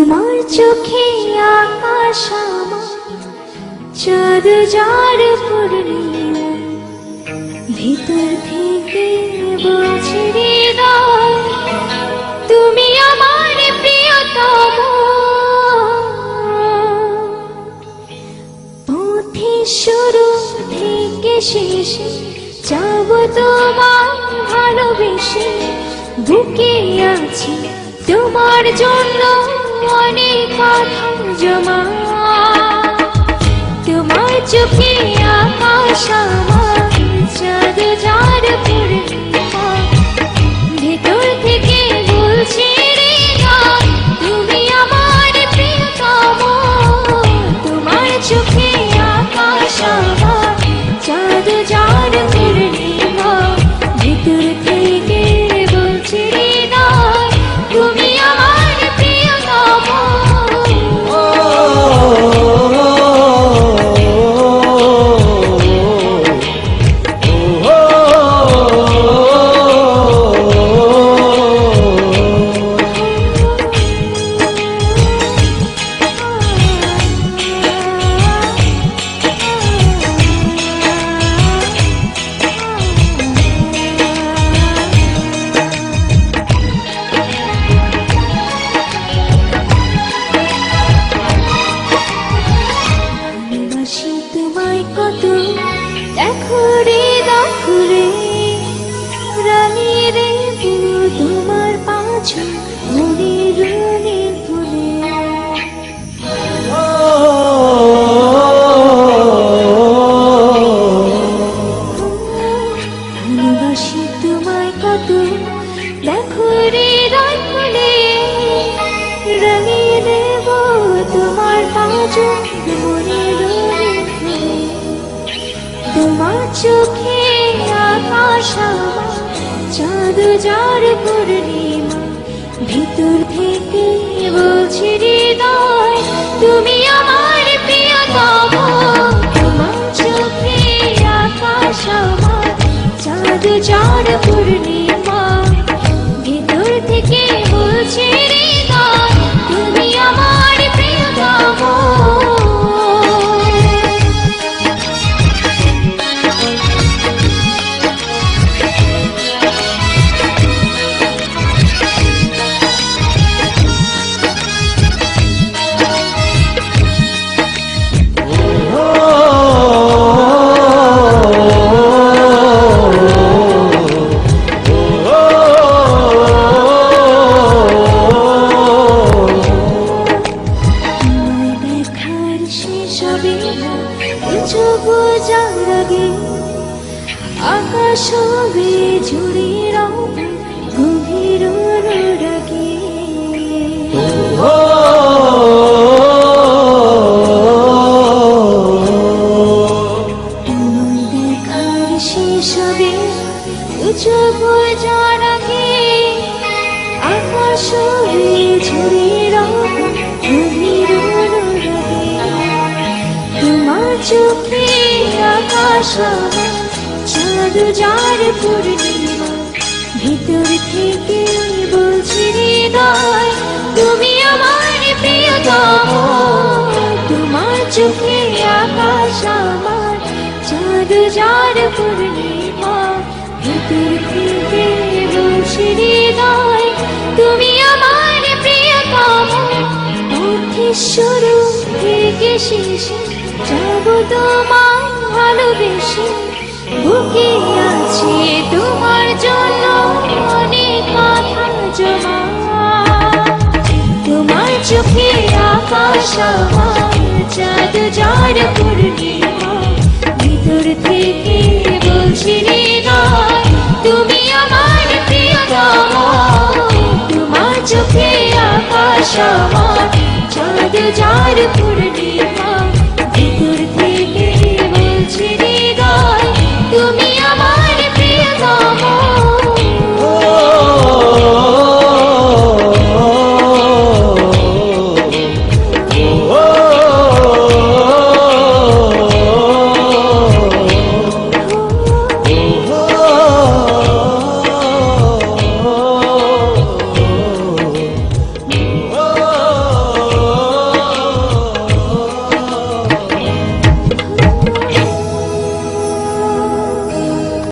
তোমার চোখে আকাশ আমার, চাঁদ যার পূর্ণিমা, ভিতর থেকে বলছে হৃদয় তুমি আমার প্রিয়তম। পথে শুরু থেকে শেষে যাব তোমার ভালোবেসে, বুকে আছে তোমার জন্য অনেক কথা জমা। তোমার চোখে আকাশ আমার, চাঁদ যার পূর্ণিমা, ভেতর থেকে বলছে হৃদয় তুমি আমার প্রিয়তম। তোমার চোখে আকাশ আমার, চাঁদ যার পূর্ণিমা, ভেতর থেকে বলছে হৃদয় তুমি আমার প্রিয়তম। তোমায় কত দেখো রে দেখো রে, রানী রে তোমার পাছু মনে রুনি ফুলে। ভালোবাসি তোমায় কত দেখো রে দেখো রে, রানী রে তোমার পাছু মনে রুনি ফুলে। তোমার চোখে আকাশ আমার, চাঁদ যার পূর্ণিমা, ভিতর থেকে বলছে হৃদয় তুমি আমার প্রিয়তম। তোমার চোখে আকাশ আমার, চাঁদ যার পূর্ণিমা, ভিতর থেকে বলছে হৃদয় তুমি আমার প্রিয়তম। আকাশ হবে ঝুড়ি রব গভীর রাগে, দেখার শেষ হবে যার আগে। আকাশ হবে ঝুড়ি রব গভীর রাগে, তোমার চোখে আকাশ আমার, চাঁদ যার পূর্ণিমা, ভিতর থেকে বলছে হৃদয় তুমি আমার প্রিয়তম। তোমার চোখে আকাশ আমার, চাঁদ যার পূর্ণিমা, ভিতর থেকে বলছে হৃদয় তুমি আমার প্রিয়তম। পথে শুরু থেকে শেষে যাব তোমার ভালোবেসে, বুকে আছে তোমার জন্য অনেক কথা জমা। তোমার চোখে আকাশ আমার, চাঁদ যার পূর্ণিমা, ভিতর থেকে বলছে হৃদয় তুমি আমার প্রিয়তম। তোমার চোখে আকাশ আমার, চাঁদ যার পূর্ণিমা,